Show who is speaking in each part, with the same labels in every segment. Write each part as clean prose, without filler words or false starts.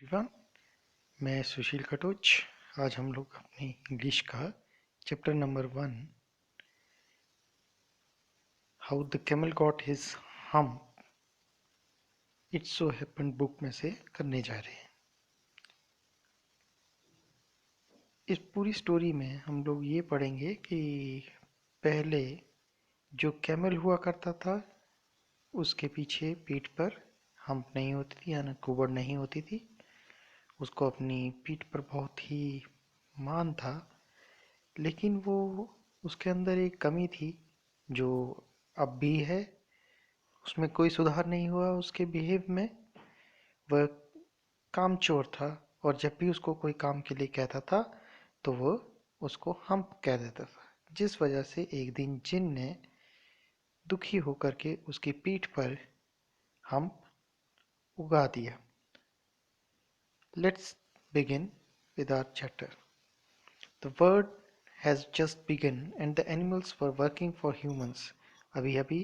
Speaker 1: Everyone, मैं सुशील कटोच। आज हम लोग अपनी इंग्लिश का chapter number 1 how the camel got his hump it's so happened book में से करने जा रहे हैं। इस पूरी स्टोरी में हम लोग ये पढ़ेंगे कि पहले जो कैमल हुआ करता था उसके पीछे पीठ पर हम्प नहीं होती थी, यानी कुबड़ नहीं होती थी। उसको अपनी पीठ पर बहुत ही मान था, लेकिन वो उसके अंदर एक कमी थी जो अब भी है। उसमें कोई सुधार नहीं हुआ उसके बिहेव में। वह कामचोर था और जब भी उसको कोई काम के लिए कहता था तो वो उसको हम्प कह देता था, जिस वजह से एक दिन जिन ने दुखी होकर के उसकी पीठ पर हम्प उगा दिया। Let's begin with our chapter. The world has just begun and the animals were working for humans. अभी अभी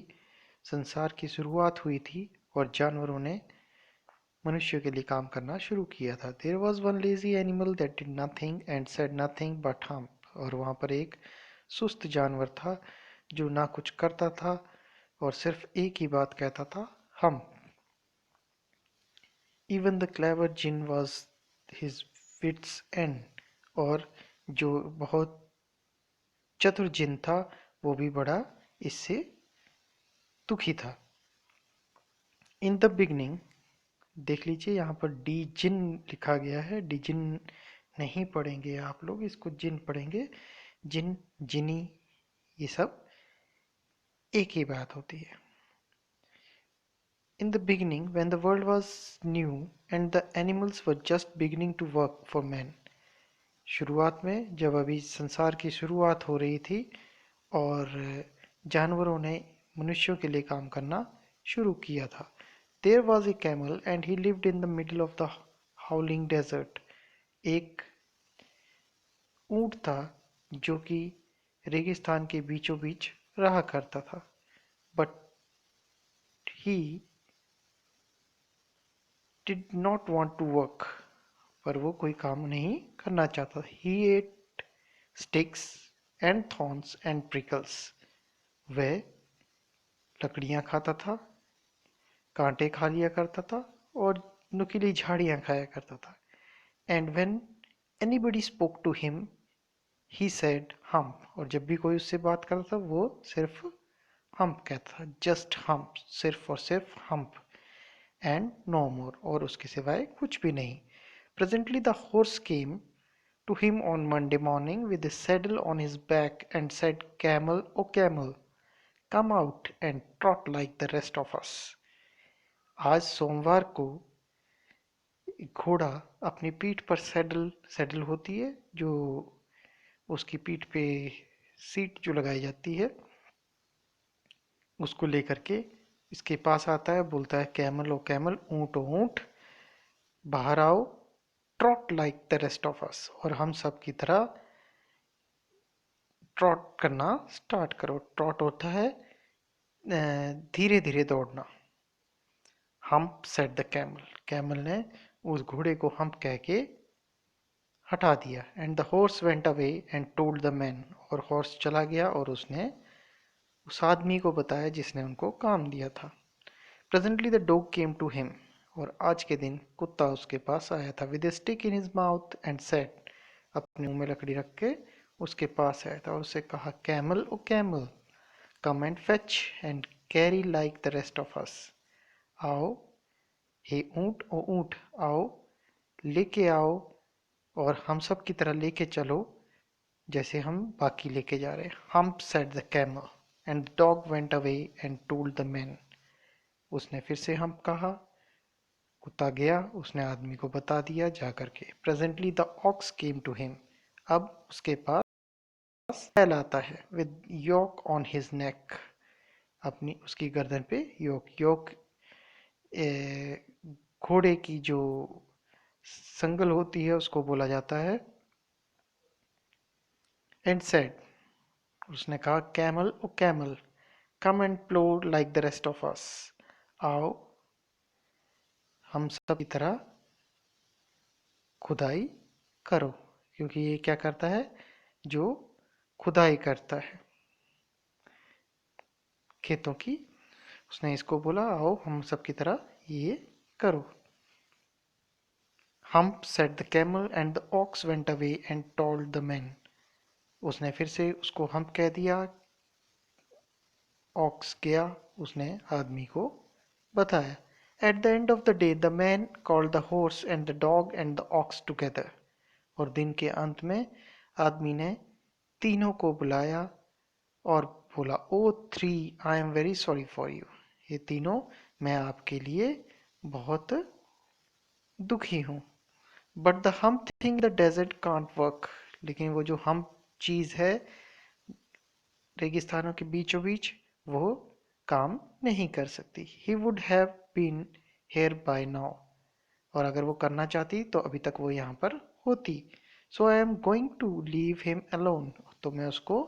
Speaker 1: संसार की शुरुआत हुई थी और जानवरों ने मनुष्य के लिए काम करना शुरू किया था। There was one lazy animal that did nothing and said nothing but hump. और वहाँ पर एक सुस्त जानवर था जो ना कुछ करता था और सिर्फ एक ही बात कहता था, हम। Even the clever jinn was his wits end. और जो बहुत चतुर जिन था वो भी बड़ा इससे दुखी था। इन द बिगनिंग, देख लीजिए यहाँ पर डी जिन लिखा गया है। डी जिन नहीं पढ़ेंगे आप लोग, इसको जिन पढ़ेंगे। जिन, जिनी, ये सब एक ही बात होती है। In the beginning when the world was new and the animals were just beginning to work for man. शुरुआत में, जब अभी संसार की शुरुआत हो रही थी और जानवरों ने मनुष्यों के लिए काम करना शुरू किया था। There was a camel and he lived in the middle of the howling desert. एक ऊंट था जो कि रेगिस्तान के बीचों बीच रहा करता था। But he did not want to work. पर वो कोई काम नहीं करना चाहता। He ate sticks and thorns and prickles. वह लकड़ियां खाता था, कांटे खा लिया करता था और नुकीली झाड़ियां खाया करता था। And when anybody spoke to him, he said hump. और जब भी कोई उससे बात करता था वो सिर्फ hump कहता था। just hump, सिर्फ और सिर्फ hump. and no more, और उसके सिवाय कुछ भी नहीं। Presently the horse came to him on Monday morning with a saddle on his back and said, Camel, oh camel, come out and trot like the rest of us. आज सोमवार को घोड़ा अपनी पीठ पर सैडल, सैडल होती है जो उसकी पीठ पे सीट जो लगाई जाती है, उसको लेकर के इसके पास आता है। बोलता है, कैमल ओ कैमल, ऊंट ओ ऊंट, बाहर आओ, trout like the rest of अस, और हम सब की तरह ट्रॉट करना स्टार्ट करो। ट्रॉट होता है धीरे धीरे दौड़ना। Hump said the camel, camel ने उस घोड़े को हम्प कह के हटा दिया। And the horse went away and told the man, और हॉर्स चला गया और उसने उस आदमी को बताया जिसने उनको काम दिया था। Presently the dog came to him, और आज के दिन कुत्ता उसके पास आया था। With a stick in his mouth and said, अपने मुंह में लकड़ी रख के उसके पास आया था और उससे कहा, camel O camel, come and fetch and carry like the rest of us. आओ, हे ऊंट ओ ऊंट, आओ, लेके आओ और हम सब की तरह लेके चलो जैसे हम बाकी लेके जा रहे हैं। Hump said the camel and the dog went away and told the man. उसने फिर से हम्प कहा, कुत्ता गया, उसने आदमी को बता दिया जा करके। Presently the ox came to him, अब उसके पास बैल आता है। With yoke on his neck, अपनी उसकी गर्दन पे योक। योक घोड़े की जो संगल होती है उसको बोला जाता है। एंड सेड, उसने कहा, camel O camel, come and plough like the rest of us. आओ, हम सब की तरह खुदाई करो, क्योंकि ये क्या करता है, जो खुदाई करता है खेतों की। उसने इसको बोला आओ हम सब की तरह ये करो। Hump said the camel and the ox went away and told the men. उसने फिर से उसको हम्प कह दिया, ऑक्स गया, उसने आदमी को बताया। At the end of the day, the man called the horse and the dog and the ox together. और दिन के अंत में आदमी ने तीनों को बुलाया और बोला, O three, I am very sorry for you. ये तीनों, मैं आपके लिए बहुत दुखी हूँ। But the humph thing the desert can't work, लेकिन वो जो हम चीज़ है रेगिस्तानों के बीचों बीच, वो काम नहीं कर सकती। He would have been here by now, और अगर वो करना चाहती तो अभी तक वो यहाँ पर होती। So I am going to leave him alone, तो मैं उसको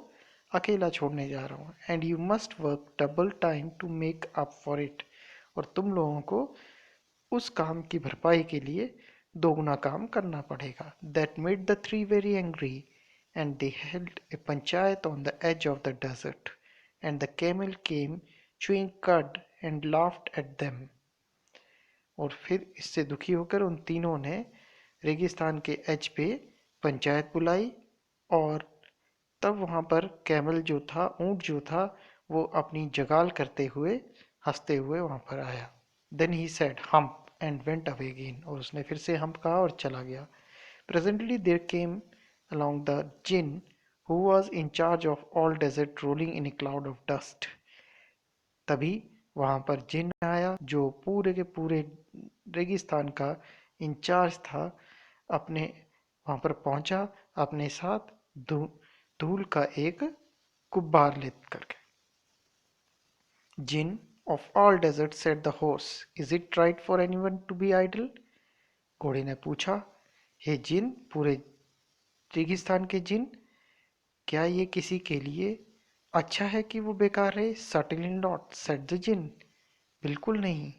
Speaker 1: अकेला छोड़ने जा रहा हूँ। And you must work double time to make up for it, और तुम लोगों को उस काम की भरपाई के लिए दोगुना काम करना पड़ेगा। That made the three very angry and they held a panchayat on the edge of the desert and the camel came chewing cud and laughed at them. और फिर इससे दुखी होकर उन तीनों ने रेगिस्तान के एज पे पंचायत बुलाई, और तब वहाँ पर कैमल जो था, ऊंट जो था, वो अपनी जगाल करते हुए हंसते हुए वहाँ पर आया। Then he said humph and went away again, और उसने फिर से हम्प कहा और चला गया। Presently there came along the jinn who was in charge of all desert rolling in a cloud of dust. तभी वहां पर जिन आया जो पूरे के पूरे रेगिस्तान का इंचार्ज था। अपने वहां पर पहुंचा, अपने साथ धूल का एक गुब्बार लेकर के। जिन of all deserts said the horse, is it right for anyone to be idle? घोड़े ने पूछा, हे जिन, पूरे रेगिस्तान के जिन, क्या ये किसी के लिए अच्छा है कि वो बेकार रहे? Certainly not, said the जिन, बिल्कुल नहीं,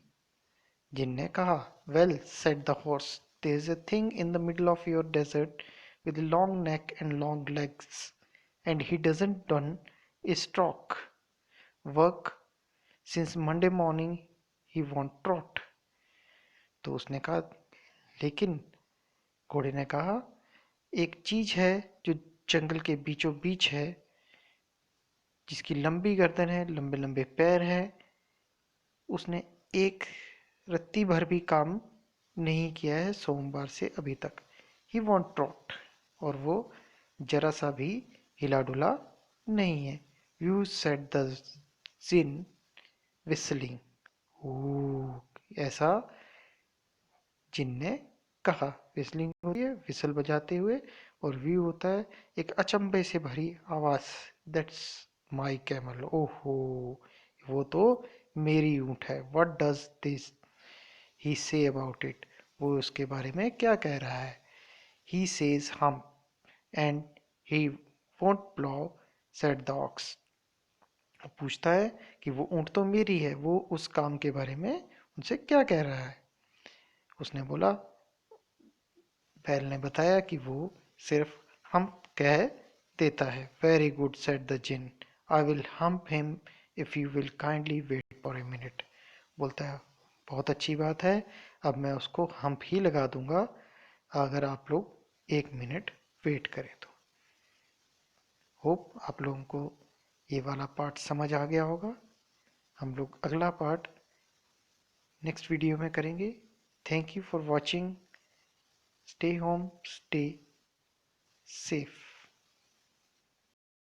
Speaker 1: जिन ने कहा। Well, said the horse, there is a thing in the middle of your desert with a long neck and long legs, and he doesn't done a stroke work since Monday morning, he won't trot. तो उसने कहा, लेकिन घोड़े ने कहा, एक चीज है जो जंगल के बीचों बीच है, जिसकी लंबी गर्दन है, लंबे लंबे पैर है, उसने एक रत्ती भर भी काम नहीं किया है सोमवार से अभी तक। ही वॉन्ट ट्रॉट, और वो जरा सा भी हिला डुला नहीं है। Whew said the jinn whistling, ऐसा जिन ने कहा। विस्लिंग होती है विसल बजाते हुए, और व्यू होता है एक अचंभे से भरी आवाज। दैट्स माई कैमल, ओहो, वो तो मेरी ऊंट है। What does this he say about it, वो उसके बारे में क्या कह रहा है? He says hmm and he won't plough, said the ox. पूछता है कि वो ऊंट तो मेरी है, वो उस काम के बारे में उनसे क्या कह रहा है? उसने बोला, बैल ने बताया कि वो सिर्फ हम कह देता है। Very good, said the jinn, I will hump him if you will kindly wait for a minute. बोलता है, बहुत अच्छी बात है, अब मैं उसको हम्प ही लगा दूंगा अगर आप लोग 1 मिनट वेट करें तो। होप आप लोगों को ये वाला पार्ट समझ आ गया होगा। हम लोग अगला पार्ट नेक्स्ट वीडियो में करेंगे। Thank you for watching. Stay home, stay safe.